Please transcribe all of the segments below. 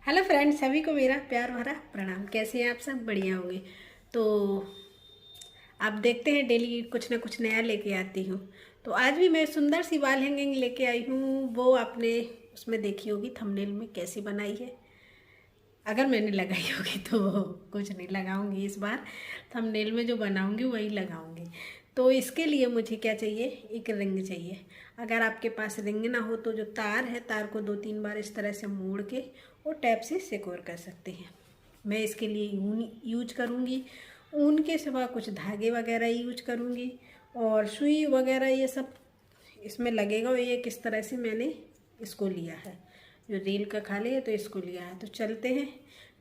Hello friends, सभी को मेरा प्यार भरा प्रणाम। कैसे हैं आप सब? बढ़िया होंगे। तो आप देखते हैं डेली कुछ ना कुछ नया लेके आती हूँ। तो आज भी मैं सुंदर सी वॉल हैंगिंग लेके आई हूँ। वो आपने उसमें देखी होगी थंबनेल में कैसी बनाई है। अगर मैंने लगाई होगी तो कुछ नहीं लगाऊंगी इस बार। थंबनेल में जो बनाऊंगी वही लगाऊंगी। तो इसके लिए मुझे क्या चाहिए, एक रिंग चाहिए। अगर आपके पास रिंग ना हो तो जो तार है, तार को 2-3 बार इस तरह से मोड़ के और टैप से सिक्योर कर सकते हैं। मैं इसके लिए ऊन यूज करूँगी। ऊन के सिवा कुछ धागे वगैरह यूज करूँगी और सुई वगैरह ये सब इसमें लगेगा। और ये किस तरह से मैंने इसको लिया है, जो रील का खाली है तो इसको लिया है। तो चलते हैं,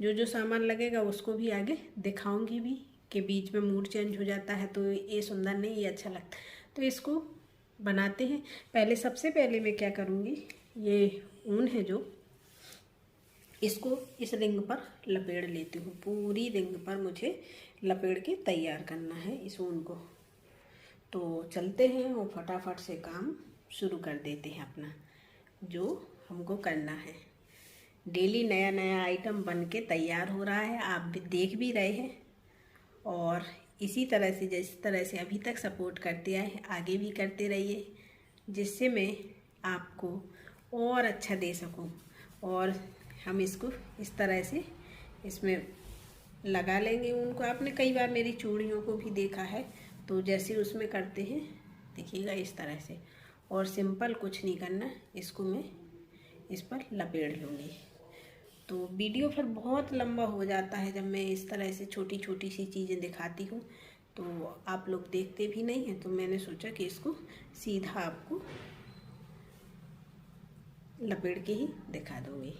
जो जो सामान लगेगा उसको भी आगे दिखाऊंगी भी कि बीच में मूड चेंज हो जाता है तो ये सुंदर नहीं, ये अच्छा लगता। तो इसको बनाते हैं। सबसे पहले मैं क्या करूँगी, ये ऊन है जो, इसको इस रिंग पर लपेट लेती हूँ। पूरी रिंग पर मुझे लपेट के तैयार करना है इस ऊन को। तो चलते हैं और फटाफट से काम शुरू कर देते हैं अपना, जो हमको करना है। डेली नया नया आइटम बन के तैयार हो रहा है, आप भी देख भी रहे हैं। और इसी तरह से, जिस तरह से अभी तक सपोर्ट करते आए, आगे भी करते रहिए, जिससे मैं आपको और अच्छा दे सकूं। और हम इसको इस तरह से इसमें लगा लेंगे उनको। आपने कई बार मेरी चूड़ियों को भी देखा है, तो जैसे उसमें करते हैं देखिएगा इस तरह से। और सिंपल कुछ नहीं करना, इसको मैं इस पर लपेट लूँगी। तो वीडियो फिर बहुत लंबा हो जाता है जब मैं इस तरह से छोटी छोटी सी चीज़ें दिखाती हूँ, तो आप लोग देखते भी नहीं हैं। तो मैंने सोचा कि इसको सीधा आपको लपेट के ही दिखा दूँगी।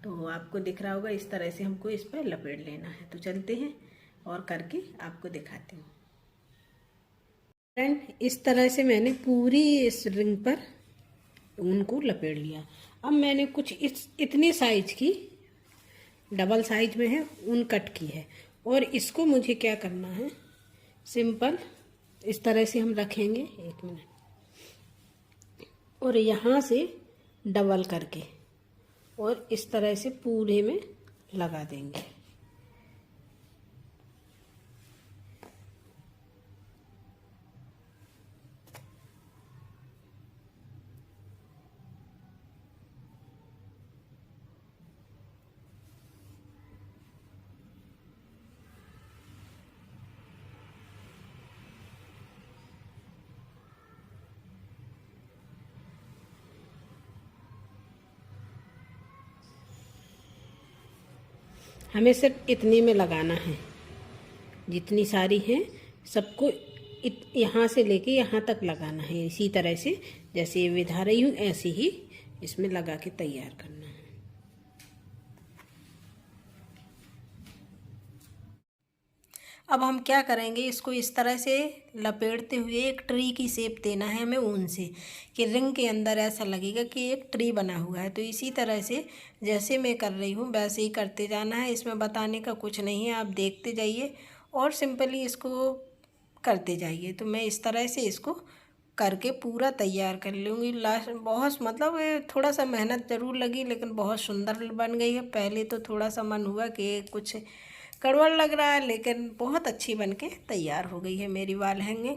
तो आपको दिख रहा होगा इस तरह से हमको इस पर लपेट लेना है। तो चलते हैं और करके आपको दिखाती हूँ। फ्रेंड, इस तरह से मैंने पूरी इस रिंग पर ऊन को लपेट लिया। अब मैंने कुछ इतने साइज की, डबल साइज में है, ऊन कट की है। और इसको मुझे क्या करना है, सिंपल इस तरह से हम रखेंगे। एक मिनट। और यहाँ से डबल करके और इस तरह से पूरे में लगा देंगे। हमें सिर्फ इतने में लगाना है, जितनी सारी हैं सबको यहाँ से लेके यहाँ तक लगाना है। इसी तरह से जैसे ये विधा रही हूँ ऐसे ही इसमें लगा के तैयार करना है। अब हम क्या करेंगे, इसको इस तरह से लपेटते हुए एक ट्री की शेप देना है हमें ऊन से, कि रिंग के अंदर ऐसा लगेगा कि एक ट्री बना हुआ है। तो इसी तरह से जैसे मैं कर रही हूँ वैसे ही करते जाना है। इसमें बताने का कुछ नहीं है, आप देखते जाइए और सिंपली इसको करते जाइए। तो मैं इस तरह से इसको करके पूरा तैयार कर लूँगी। लास्ट बहुत मतलब थोड़ा सा मेहनत ज़रूर लगी, लेकिन बहुत सुंदर बन गई है। पहले तो थोड़ा सा मन हुआ कि कुछ कड़वा लग रहा है, लेकिन बहुत अच्छी बन के तैयार हो गई है मेरी वॉल हैंगिंग।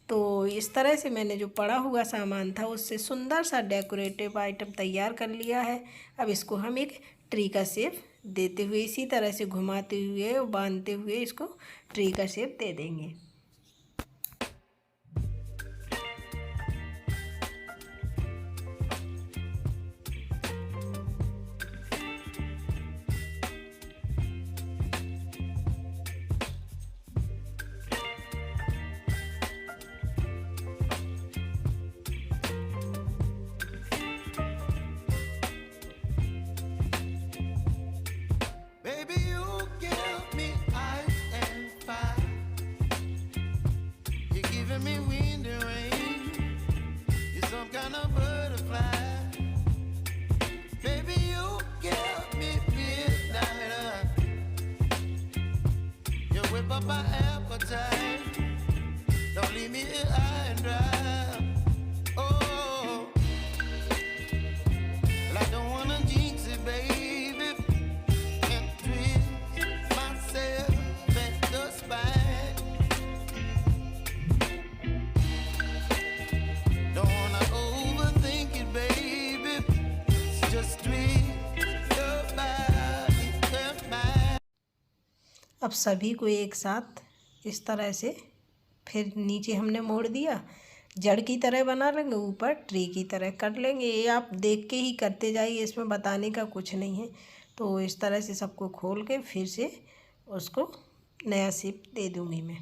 तो इस तरह से मैंने जो पड़ा हुआ सामान था उससे सुंदर सा डेकोरेटिव आइटम तैयार कर लिया है। अब इसको हम एक ट्री का शेप देते हुए, इसी तरह से घुमाते हुए और बांधते हुए इसको ट्री का शेप दे देंगे। Baby, you give me ice and fire. You're giving me wind and rain. You're some kind of butterfly. Baby, you give me midnight. You whip up my appetite. Don't leave me here high and dry. Oh, well, I don't wanna jinx it, baby. अब सभी को एक साथ इस तरह से फिर नीचे हमने मोड़ दिया, जड़ की तरह बना लेंगे, ऊपर ट्री की तरह कर लेंगे। ये आप देख के ही करते जाइए, इसमें बताने का कुछ नहीं है। तो इस तरह से सबको खोल के फिर से उसको नया शेप दे दूँगी मैं।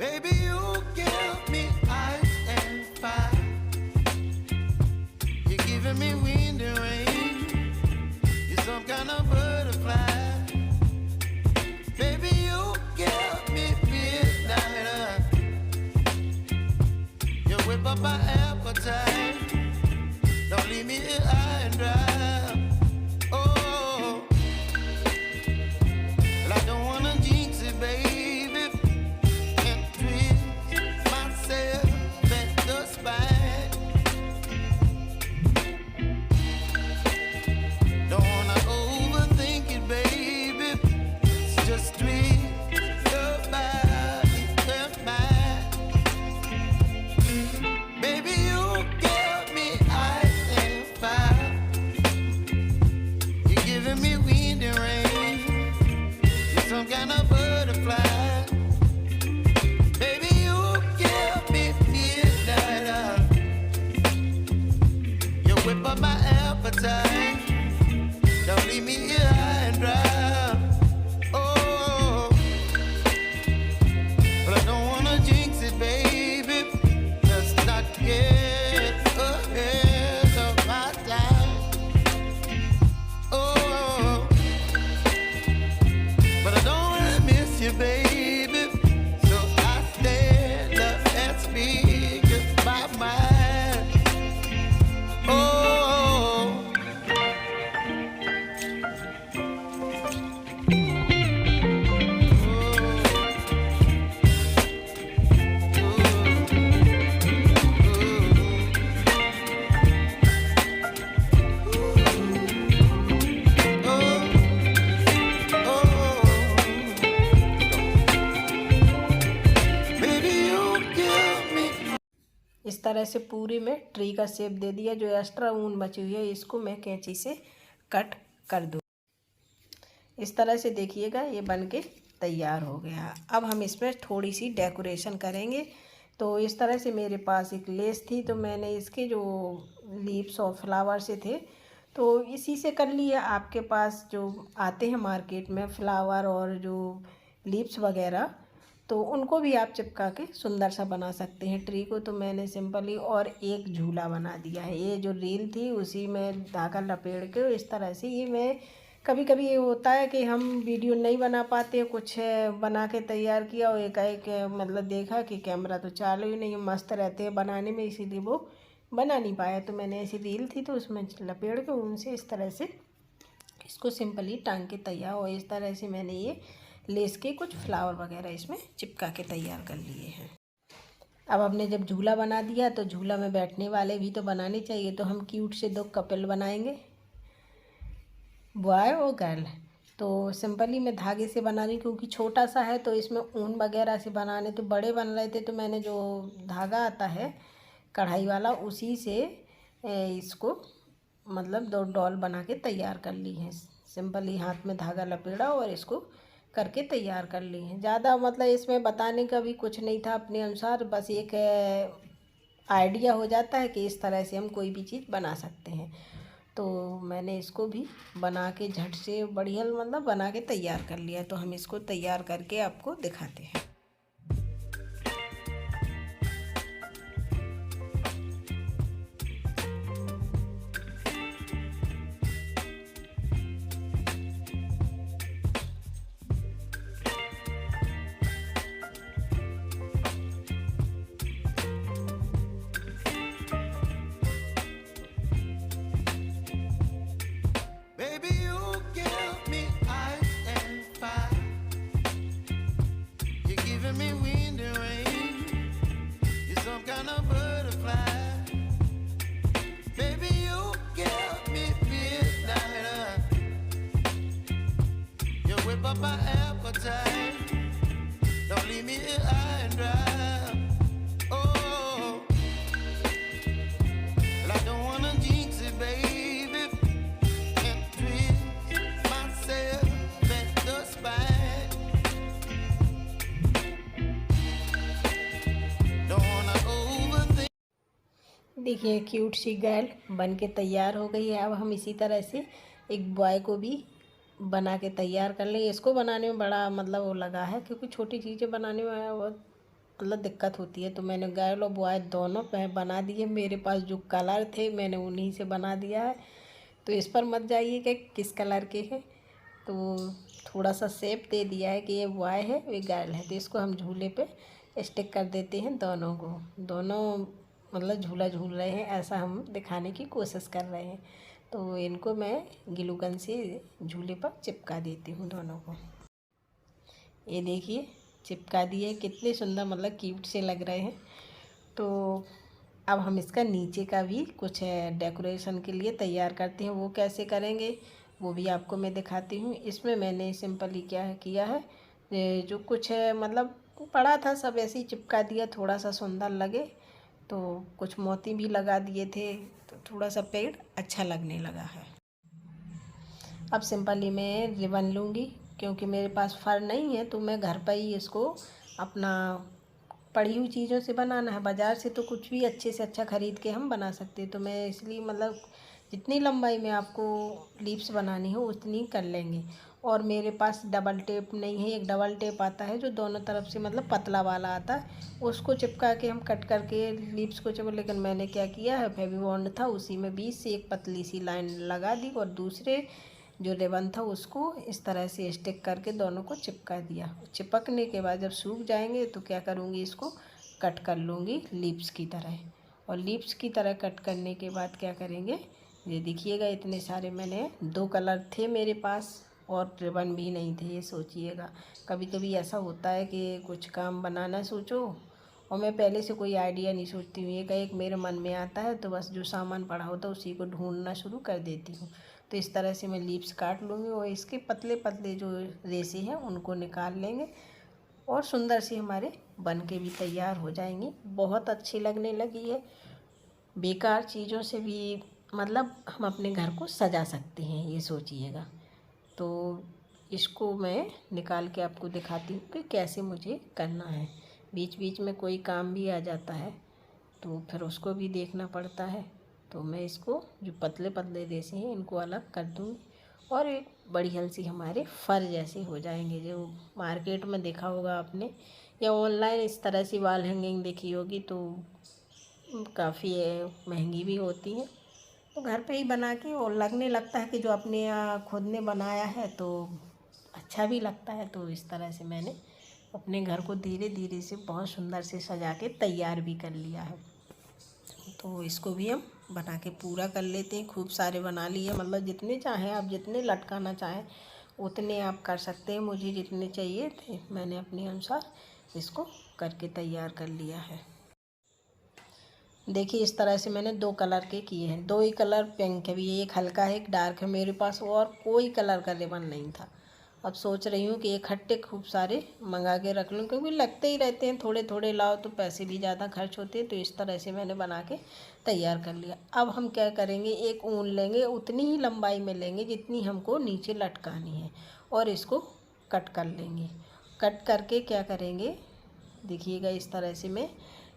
Baby, you give me ice and fire. You're giving me wind and rain. You're some kind of butterfly. Baby, you give me midnight. You whip up my appetite. Don't leave me here high and dry. Oh, well, I don't wanna jinx it, baby. Don't leave me here high and dry. Oh, but I don't wanna jinx it, baby. Let's not get ahead of my time. Oh, but I don't wanna miss you, baby. So I stand up and speak my mind. Oh. इस तरह से पूरी में tree का shape दे दिया। जो extra ऊन बची हुई है इसको मैं कैंची से कट कर दूँ। इस तरह से देखिएगा ये बन के तैयार हो गया। अब हम इसमें थोड़ी सी डेकोरेशन करेंगे। तो इस तरह से मेरे पास एक लेस थी, तो मैंने इसके जो लीव्स और फ्लावर से थे तो इसी से कर लिया। आपके पास जो आते हैं मार्केट में फ्लावर और जो लीव्स वगैरह, तो उनको भी आप चिपका के सुंदर सा बना सकते हैं ट्री को। तो मैंने सिंपली और एक झूला बना दिया है। ये जो रील थी उसी में धागा लपेट के इस तरह से, ये मैं कभी कभी ये होता है कि हम वीडियो नहीं बना पाते, कुछ बना के तैयार किया और एकाएक मतलब देखा कि कैमरा तो चालू ही नहीं, मस्त रहते हैं बनाने में, इसीलिए वो बना नहीं पाया। तो मैंने ऐसी रील थी तो उसमें लपेट के उनसे इस तरह से इसको सिंपली टांग के तैयार, और इस तरह से मैंने ये लेस के कुछ फ्लावर वगैरह इसमें चिपका के तैयार कर लिए हैं। अब हमने जब झूला बना दिया तो झूला में बैठने वाले भी तो बनाने चाहिए। तो हम क्यूट से 2 कपल बनाएंगे, बॉय और गर्ल। तो सिंपली मैं धागे से बना रही क्योंकि छोटा सा है, तो इसमें ऊन वगैरह से बनाने तो बड़े बन रहे थे। तो मैंने जो धागा आता है कढ़ाई वाला उसी से इसको मतलब 2 डॉल बना के तैयार कर ली है। सिंपली हाथ में धागा लपेड़ा और इसको करके तैयार कर ली हैं। ज़्यादा मतलब इसमें बताने का भी कुछ नहीं था, अपने अनुसार बस एक आइडिया हो जाता है कि इस तरह से हम कोई भी चीज़ बना सकते हैं। तो मैंने इसको भी बना के झट से बढ़िया मतलब बना के तैयार कर लिया। तो हम इसको तैयार करके आपको दिखाते हैं। up my appetite. Don't leave me here high and dry. Oh, well, I don't wanna jinx it, baby, and twist myself at the spine. Don't wanna overthink. देखिए क्यूट सी गर्ल बन के तैयार हो गई है। अब हम इसी तरह से एक बॉय को भी बना के तैयार कर लेंगे। इसको बनाने में बड़ा मतलब वो लगा है, क्योंकि छोटी चीज़ें बनाने में बहुत मतलब दिक्कत होती है। तो मैंने गर्ल और बॉय दोनों बना दिए। मेरे पास जो कलर थे मैंने उन्हीं से बना दिया है। तो इस पर मत जाइए कि किस कलर के हैं। तो थोड़ा सा शेप दे दिया है कि ये बॉय है ये गर्ल है। तो इसको हम झूले पे स्टिक कर देते हैं दोनों को। दोनों मतलब झूला झूल रहे हैं ऐसा हम दिखाने की कोशिश कर रहे हैं। तो इनको मैं ग्लू गन से झूले पर चिपका देती हूँ दोनों को। ये देखिए चिपका दिए, कितने सुंदर मतलब क्यूट से लग रहे हैं। तो अब हम इसका नीचे का भी कुछ डेकोरेशन के लिए तैयार करते हैं। वो कैसे करेंगे वो भी आपको मैं दिखाती हूँ। इसमें मैंने सिंपली क्या है किया है, जो कुछ मतलब पड़ा था सब ऐसे ही चिपका दिया, थोड़ा सा सुंदर लगे। तो कुछ मोती भी लगा दिए थे, तो थोड़ा सा पेड़ अच्छा लगने लगा है। अब सिंपली मैं रिबन लूँगी, क्योंकि मेरे पास फर नहीं है। तो मैं घर पर ही इसको अपना पड़ी हुई चीज़ों से बनाना है। बाज़ार से तो कुछ भी अच्छे से अच्छा ख़रीद के हम बना सकते हैं। तो मैं इसलिए मतलब जितनी लंबाई में आपको लीव्स बनानी हो उतनी कर लेंगे। और मेरे पास डबल टेप नहीं है। एक डबल टेप आता है जो दोनों तरफ से मतलब पतला वाला आता है, उसको चिपका के हम कट करके लीव्स को चिपका। लेकिन मैंने क्या किया है, फेविबॉन्ड था उसी में बीच से एक पतली सी लाइन लगा दी और दूसरे जो रिबन था उसको इस तरह से स्टिक करके दोनों को चिपका दिया। चिपकने के बाद जब सूख जाएंगे तो क्या करूँगी, इसको कट कर लूँगी लीव्स की तरह। और लीव्स की तरह कट करने के बाद क्या करेंगे, ये देखिएगा इतने सारे मैंने 2 कलर थे मेरे पास और रिबन भी नहीं थे। ये सोचिएगा कभी कभी ऐसा होता है कि कुछ काम बनाना सोचो और मैं पहले से कोई आइडिया नहीं सोचती हूँ। एक मेरे मन में आता है तो बस जो सामान पड़ा होता है उसी को ढूंढना शुरू कर देती हूँ। तो इस तरह से मैं लीव्स काट लूँगी और इसके पतले पतले जो रेशे हैं उनको निकाल लेंगे और सुंदर सी हमारे बन के भी तैयार हो जाएंगी। बहुत अच्छी लगने लगी है। बेकार चीज़ों से भी मतलब हम अपने घर को सजा सकते हैं, ये सोचिएगा। तो इसको मैं निकाल के आपको दिखाती हूँ कि कैसे मुझे करना है। बीच बीच में कोई काम भी आ जाता है तो फिर उसको भी देखना पड़ता है। तो मैं इसको जो पतले पतले रेशे हैं इनको अलग कर दूँगी और एक बड़ी हल्सी हमारे फर जैसे हो जाएंगे। जो मार्केट में देखा होगा आपने या ऑनलाइन इस तरह से वॉल हैंगिंग देखी होगी तो काफ़ी महंगी भी होती हैं। तो घर पे ही बना के और लगने लगता है कि जो अपने खुद ने बनाया है तो अच्छा भी लगता है। तो इस तरह से मैंने अपने घर को धीरे धीरे से बहुत सुंदर से सजा के तैयार भी कर लिया है। तो इसको भी हम बना के पूरा कर लेते हैं। खूब सारे बना लिए, मतलब जितने चाहें आप, जितने लटकाना चाहें उतने आप कर सकते हैं। मुझे जितने चाहिए थे मैंने अपने अनुसार इसको करके तैयार कर लिया है। देखिए इस तरह से मैंने 2 कलर के किए हैं। 2 ही कलर पिंक है, भी एक हल्का है एक डार्क है। मेरे पास और कोई कलर का रिबन नहीं था। अब सोच रही हूँ कि इकट्ठे खूब सारे मंगा के रख लूँ, क्योंकि लगते ही रहते हैं। थोड़े थोड़े लाओ तो पैसे भी ज़्यादा खर्च होते हैं। तो इस तरह से मैंने बना के तैयार कर लिया। अब हम क्या करेंगे, एक ऊन लेंगे, उतनी ही लंबाई में लेंगे जितनी हमको नीचे लटकानी है और इसको कट कर लेंगे। कट करके क्या करेंगे, देखिएगा इस तरह से मैं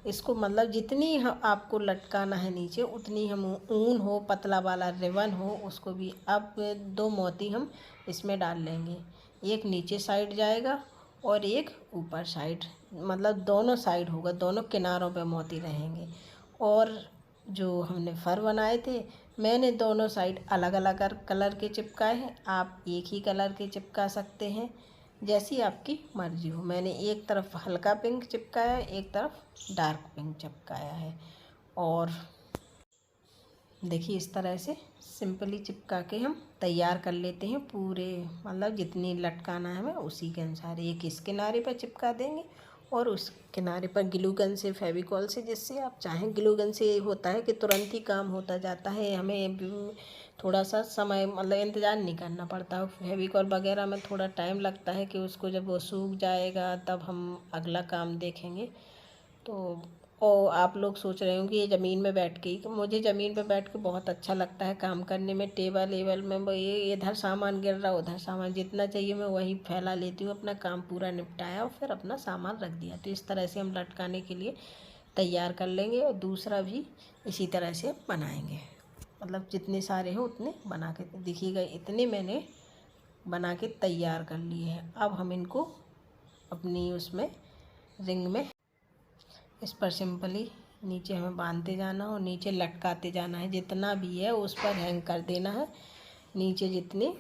इसको मतलब जितनी आपको लटकाना है नीचे उतनी हम ऊन हो, पतला वाला रिबन हो, उसको भी अब 2 मोती हम इसमें डाल लेंगे। एक नीचे साइड जाएगा और एक ऊपर साइड, मतलब दोनों साइड होगा, दोनों किनारों पे मोती रहेंगे। और जो हमने फर बनाए थे मैंने दोनों साइड अलग अलग कलर के चिपकाए हैं। आप एक ही कलर के चिपका सकते हैं, जैसी आपकी मर्जी हो। मैंने एक तरफ हल्का पिंक चिपकाया है, एक तरफ डार्क पिंक चिपकाया है। और देखिए इस तरह से सिंपली चिपका के हम तैयार कर लेते हैं पूरे, मतलब जितनी लटकाना है हमें उसी के अनुसार। एक इस किनारे पर चिपका देंगे और उस किनारे पर ग्लू गन से, फेविकॉल से, जिससे आप चाहें। ग्लू गन से होता है कि तुरंत ही काम होता जाता है, हमें थोड़ा सा समय मतलब इंतज़ार नहीं करना पड़ता। फेविकॉल वगैरह में थोड़ा टाइम लगता है कि उसको जब वो सूख जाएगा तब हम अगला काम देखेंगे। तो और आप लोग सोच रहे होंगे ये ज़मीन में बैठ के ही, मुझे ज़मीन पे बैठ के बहुत अच्छा लगता है काम करने में। टेबल एबल में वो ये इधर सामान गिर रहा उधर सामान, जितना चाहिए मैं वही फैला लेती हूँ। अपना काम पूरा निपटाया और फिर अपना सामान रख दिया। तो इस तरह से हम लटकाने के लिए तैयार कर लेंगे और दूसरा भी इसी तरह से बनाएंगे। मतलब जितने सारे हैं उतने बना के देखिएगा, इतने मैंने बना के तैयार कर लिए हैं। अब हम इनको अपनी उसमें रिंग में इस पर सिंपली नीचे हमें बांधते जाना और नीचे लटकाते जाना है। जितना भी है उस पर हैंग कर देना है नीचे जितने।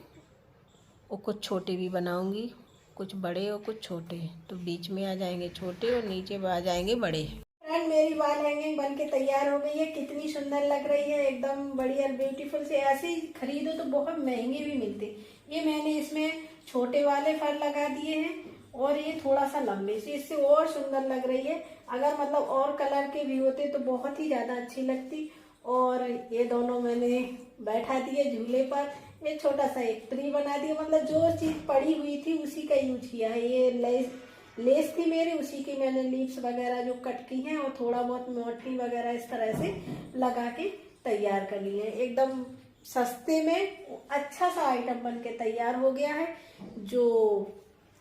और कुछ छोटे भी बनाऊंगी, कुछ बड़े और कुछ छोटे, तो बीच में आ जाएंगे छोटे और नीचे आ जाएंगे बड़े। फ्रेंड मेरी वॉल हैंगिंग बन के तैयार हो गई है। कितनी सुंदर लग रही है, एकदम बढ़िया ब्यूटीफुल से। ऐसे ही खरीदो तो बहुत महंगे भी मिलते। ये मैंने इसमें छोटे वाले फर लगा दिए हैं और ये थोड़ा सा लंबे से, इससे और सुंदर लग रही है। अगर मतलब और कलर के भी होते तो बहुत ही ज्यादा अच्छी लगती। और ये दोनों मैंने बैठा दिए झूले पर। ये छोटा सा एक ट्री बना दिया, मतलब जो चीज पड़ी हुई थी उसी का यूज किया है। ये लेस थी मेरी, उसी की मैंने लीव्स वगैरह जो कट की हैं और थोड़ा बहुत मोटी वगैरह इस तरह से लगा के तैयार कर ली है। एकदम सस्ते में अच्छा सा आइटम बन के तैयार हो गया है, जो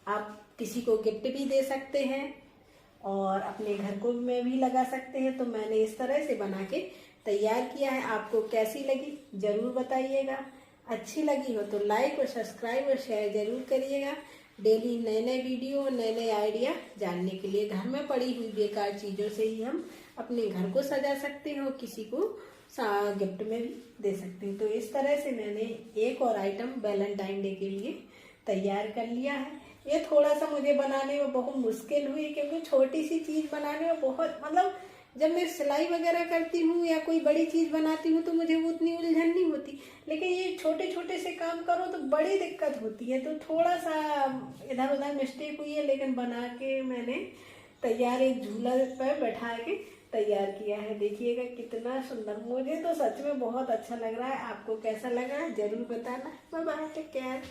आप किसी को गिफ्ट भी दे सकते हैं और अपने घर को में भी लगा सकते हैं। तो मैंने इस तरह से बना के तैयार किया है। आपको कैसी लगी जरूर बताइएगा। अच्छी लगी हो तो लाइक और सब्सक्राइब और शेयर जरूर करिएगा। डेली नए नए वीडियो और नए नए आइडिया जानने के लिए घर में पड़ी हुई बेकार चीजों से ही हम अपने घर को सजा सकते हैं और किसी को गिफ्ट में भी दे सकते हैं। तो इस तरह से मैंने एक और आइटम वैलेंटाइन डे के लिए तैयार कर लिया है। ये थोड़ा सा मुझे बनाने में बहुत मुश्किल हुई, क्योंकि छोटी सी चीज बनाने में बहुत मतलब जब मैं सिलाई वगैरह करती हूँ या कोई बड़ी चीज बनाती हूँ तो मुझे वो उतनी उलझन नहीं होती, लेकिन ये छोटे छोटे से काम करो तो बड़ी दिक्कत होती है। तो थोड़ा सा इधर उधर मिस्टेक हुई है, लेकिन बना के मैंने तैयार एक झूला पर बैठा के तैयार किया है। देखिएगा कितना सुंदर, मुझे तो सच में बहुत अच्छा लग रहा है। आपको कैसा लगा जरूर बताना। Bye bye, take care.